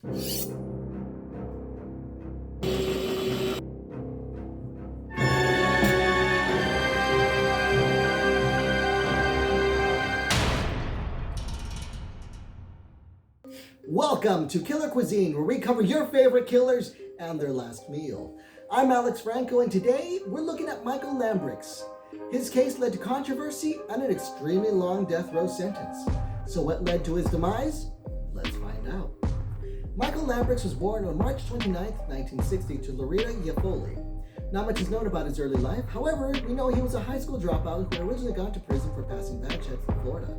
Welcome to Killer Cuisine, where we cover your favorite killers and their last meal. I'm Alex Franco, and today we're looking at Micheal Lambrix. His case led to controversy and an extremely long death row sentence. So what led to his demise? Let's find out. Micheal Lambrix was born on March 29, 1960 to Loretta Yafoli. Not much is known about his early life. However, we know he was a high school dropout who had originally gone to prison for passing bad checks in Florida.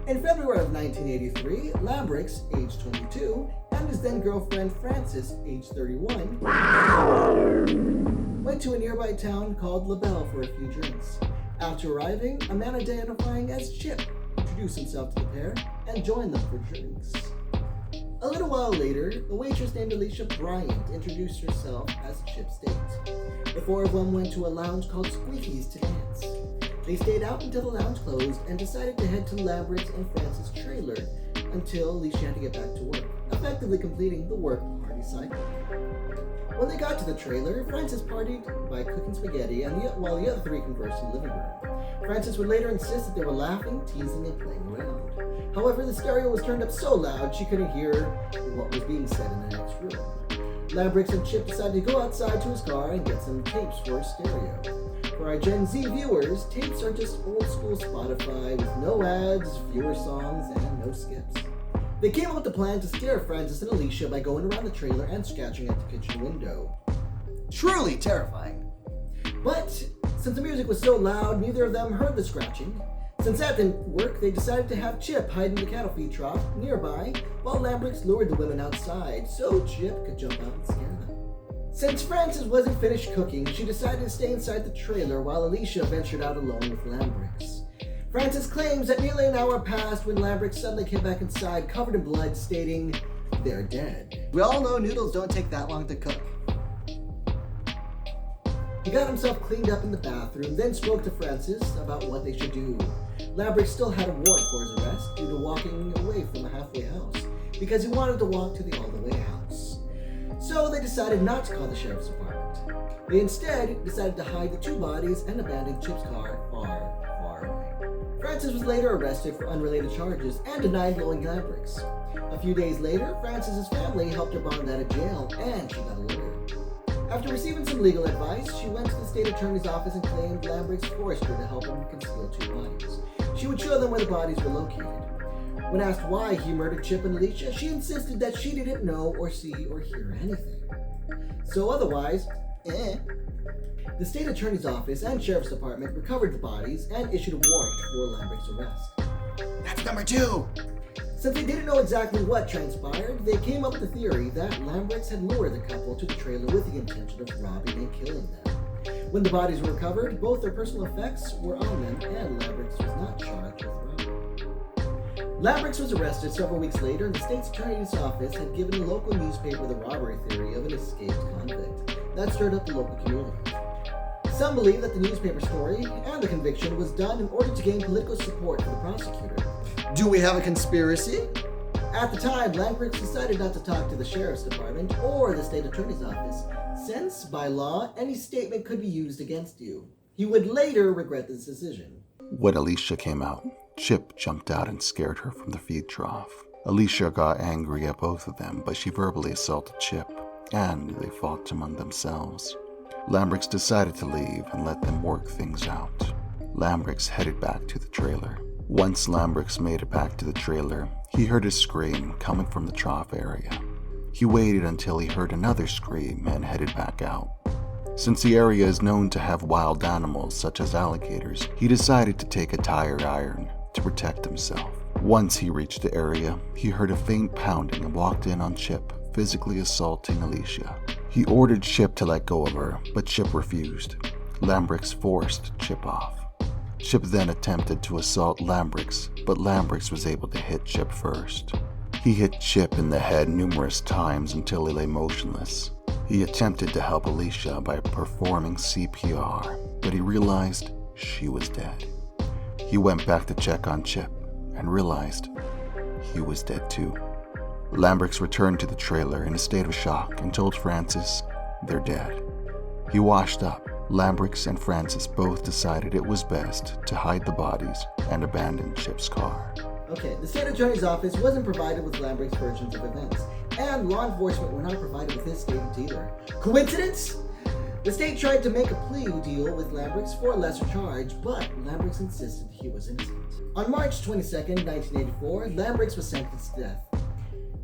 In February of 1983, Lambrix, age 22, and his then-girlfriend Frances, age 31, went to a nearby town called LaBelle for a few drinks. After arriving, a man identifying as Chip introduced himself to the pair and joined them for drinks. A little while later, a waitress named Alicia Bryant introduced herself as Chip's date. The four of them went to a lounge called Squeaky's to dance. They stayed out until the lounge closed and decided to head to Lambrix and Frances' trailer until Alicia had to get back to work, effectively completing the work-party cycle. When they got to the trailer, Frances partied by cooking spaghetti while the other three conversed in the living room. Frances would later insist that they were laughing, teasing, and playing around. However, the stereo was turned up so loud she couldn't hear what was being said in the next room. Lambrix and Chip decided to go outside to his car and get some tapes for a stereo. For our Gen Z viewers, tapes are just old-school Spotify with no ads, fewer songs, and no skips. They came up with the plan to scare Frances and Alicia by going around the trailer and scratching at the kitchen window. Truly terrifying. But since the music was so loud, neither of them heard the scratching. Since that didn't work, they decided to have Chip hide in the cattle feed trough nearby while Lambrix lured the women outside so Chip could jump out and scare them. Since Frances wasn't finished cooking, she decided to stay inside the trailer while Alicia ventured out alone with Lambrix. Frances claims that nearly an hour passed when Lambrix suddenly came back inside covered in blood, stating, "They're dead." We all know noodles don't take that long to cook. He got himself cleaned up in the bathroom, then spoke to Frances about what they should do. Lambrix still had a warrant for his arrest due to walking away from a halfway house because he wanted to walk to the all-the-way house. So they decided not to call the sheriff's department. They instead decided to hide the two bodies and abandon Chip's car far, far away. Frances was later arrested for unrelated charges and denied blowing Lambrix. A few days later, Frances' family helped her bond out of jail and she got a lawyer. After receiving some legal advice, she went to the state attorney's office and claimed Lambrix forced her to help him conceal two bodies. She would show them where the bodies were located. When asked why he murdered Chip and Alicia, she insisted that she didn't know or see or hear anything. So otherwise, The state attorney's office and sheriff's department recovered the bodies and issued a warrant for Lambrix's arrest. That's number 2! Since they didn't know exactly what transpired, they came up with the theory that Lambrix had lured the couple to the trailer with the intention of robbing and killing them. When the bodies were recovered, both their personal effects were on them and Lambrix was not charged with robbery. Lambrix was arrested several weeks later, and the state's attorney's office had given the local newspaper the robbery theory of an escaped convict. That stirred up the local community. Some believe that the newspaper story and the conviction was done in order to gain political support for the prosecutor. Do we have a conspiracy? At the time, Lambrix decided not to talk to the sheriff's department or the state attorney's office, since, by law, any statement could be used against you. He would later regret this decision. When Alicia came out, Chip jumped out and scared her from the feed trough. Alicia got angry at both of them, but she verbally assaulted Chip, and they fought among themselves. Lambrix decided to leave and let them work things out. Lambrix headed back to the trailer. Once Lambrix made it back to the trailer, he heard a scream coming from the trough area. He waited until he heard another scream and headed back out. Since the area is known to have wild animals such as alligators, he decided to take a tire iron to protect himself. Once he reached the area, he heard a faint pounding and walked in on Chip, physically assaulting Alicia. He ordered Chip to let go of her, but Chip refused. Lambrix forced Chip off. Chip then attempted to assault Lambrix, but Lambrix was able to hit Chip first. He hit Chip in the head numerous times until he lay motionless. He attempted to help Alicia by performing CPR, but he realized she was dead. He went back to check on Chip and realized he was dead too. Lambrix returned to the trailer in a state of shock and told Francis they're dead. He washed up. Lambrix and Francis both decided it was best to hide the bodies and abandon Chip's car. Okay, the state attorney's office wasn't provided with Lambrix's versions of events, and law enforcement were not provided with his statement either. Coincidence? The state tried to make a plea deal with Lambrix for a lesser charge, but Lambrix insisted he was innocent. On March 22nd, 1984, Lambrix was sentenced to death.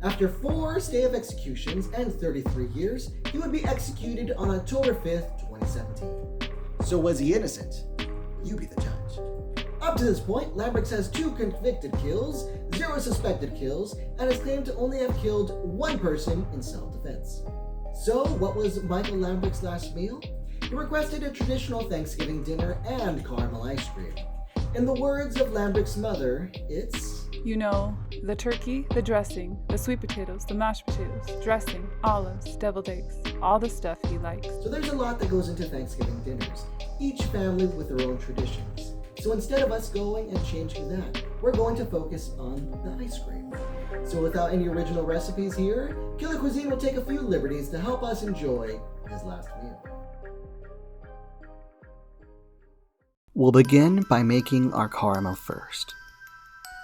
After 4 stay of executions and 33 years, he would be executed on October 5th, 2017. So was he innocent? You be the judge. Up to this point, Lambrix has 2 convicted kills, 0 suspected kills, and is claimed to only have killed 1 person in self-defense. So, what was Micheal Lambrix's last meal? He requested a traditional Thanksgiving dinner and caramel ice cream. In the words of Lambrix's mother, it's... You know, the turkey, the dressing, the sweet potatoes, the mashed potatoes, dressing, olives, deviled eggs, all the stuff he likes. So there's a lot that goes into Thanksgiving dinners, each family with their own traditions. So instead of us going and changing that, we're going to focus on the ice cream. So without any original recipes here, Killer Cuisine will take a few liberties to help us enjoy his last meal. We'll begin by making our caramel first.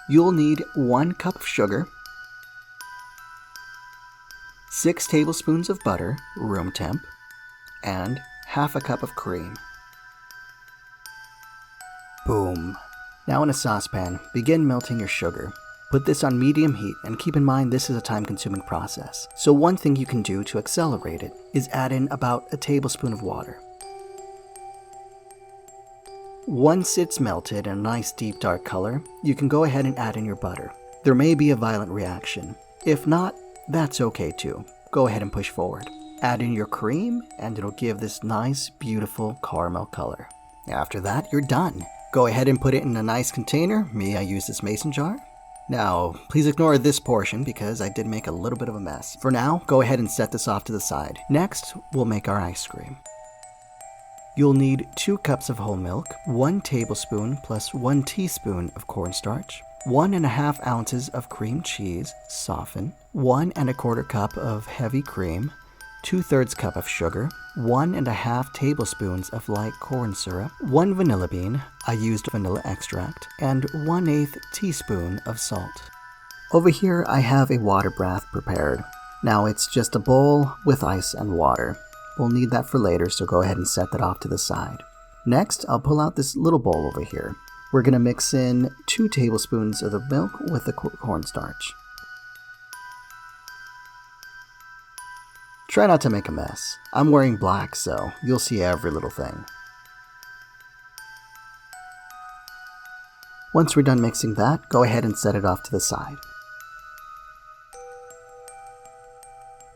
You'll need 1 cup of sugar, 6 tablespoons of butter, room temp, and half a cup of cream. Boom. Now in a saucepan, begin melting your sugar. Put this on medium heat and keep in mind this is a time-consuming process. So one thing you can do to accelerate it is add in about a tablespoon of water. Once it's melted in a nice deep dark color, you can go ahead and add in your butter. There may be a violent reaction. If not, that's okay too. Go ahead and push forward. Add in your cream and it'll give this nice, beautiful caramel color. After that, you're done. Go ahead and put it in a nice container. Me, I use this mason jar. Now, please ignore this portion because I did make a little bit of a mess. For now, go ahead and set this off to the side. Next, we'll make our ice cream. You'll need 2 cups of whole milk, 1 tablespoon plus 1 teaspoon of cornstarch, 1.5 ounces of cream cheese, soften, 1 1/4 cup of heavy cream, 2/3 cup of sugar, 1.5 tablespoons of light corn syrup, 1 vanilla bean, I used vanilla extract, and 1/8 teaspoon of salt. Over here I have a water bath prepared. Now it's just a bowl with ice and water. We'll need that for later, so go ahead and set that off to the side. Next, I'll pull out this little bowl over here. We're going to mix in 2 tablespoons of the milk with the cornstarch. Try not to make a mess. I'm wearing black, so you'll see every little thing. Once we're done mixing that, go ahead and set it off to the side.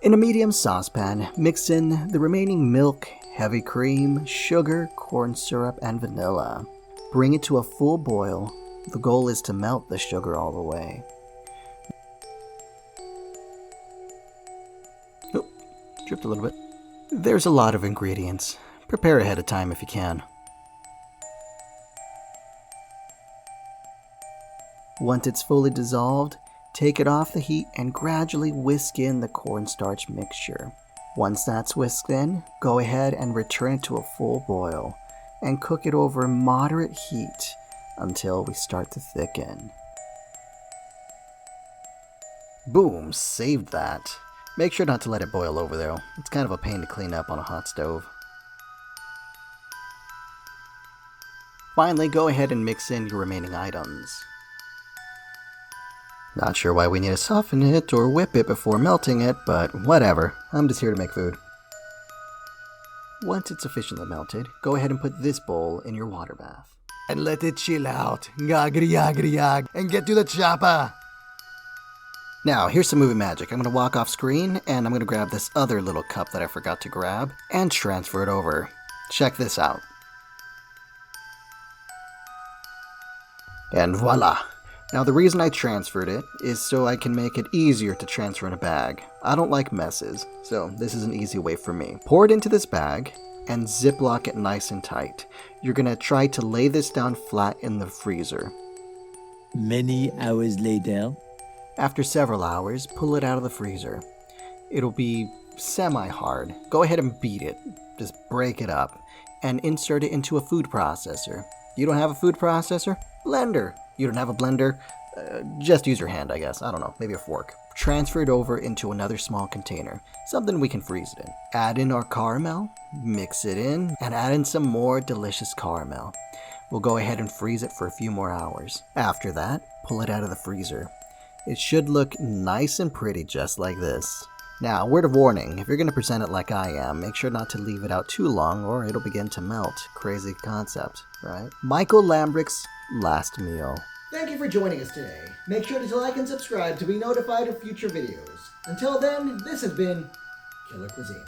In a medium saucepan, mix in the remaining milk, heavy cream, sugar, corn syrup, and vanilla. Bring it to a full boil. The goal is to melt the sugar all the way. Oh, dripped a little bit. There's a lot of ingredients. Prepare ahead of time if you can. Once it's fully dissolved, take it off the heat and gradually whisk in the cornstarch mixture. Once that's whisked in, go ahead and return it to a full boil and cook it over moderate heat until we start to thicken. Boom, saved that. Make sure not to let it boil over though. It's kind of a pain to clean up on a hot stove. Finally, go ahead and mix in your remaining items. Not sure why we need to soften it or whip it before melting it, but whatever. I'm just here to make food. Once it's sufficiently melted, go ahead and put this bowl in your water bath. And let it chill out. Yaggity yaggity yag. And get to the chopper. Now, here's some movie magic. I'm going to walk off screen, and I'm going to grab this other little cup that I forgot to grab, and transfer it over. Check this out. And voila! Now the reason I transferred it is so I can make it easier to transfer in a bag. I don't like messes, so this is an easy way for me. Pour it into this bag and ziplock it nice and tight. You're going to try to lay this down flat in the freezer. Many hours later. After several hours, pull it out of the freezer. It'll be semi-hard. Go ahead and beat it. Just break it up and insert it into a food processor. You don't have a food processor? Blender. You don't have a blender? Just use your hand, I guess. I don't know, maybe a fork. Transfer it over into another small container, something we can freeze it in. Add in our caramel, mix it in, and add in some more delicious caramel. We'll go ahead and freeze it for a few more hours. After that, pull it out of the freezer. It should look nice and pretty just like this. Now, word of warning, if you're going to present it like I am, make sure not to leave it out too long or it'll begin to melt. Crazy concept, right? Micheal Lambrix, last meal. Thank you for joining us today. Make sure to like and subscribe to be notified of future videos. Until then, this has been Killer Cuisine.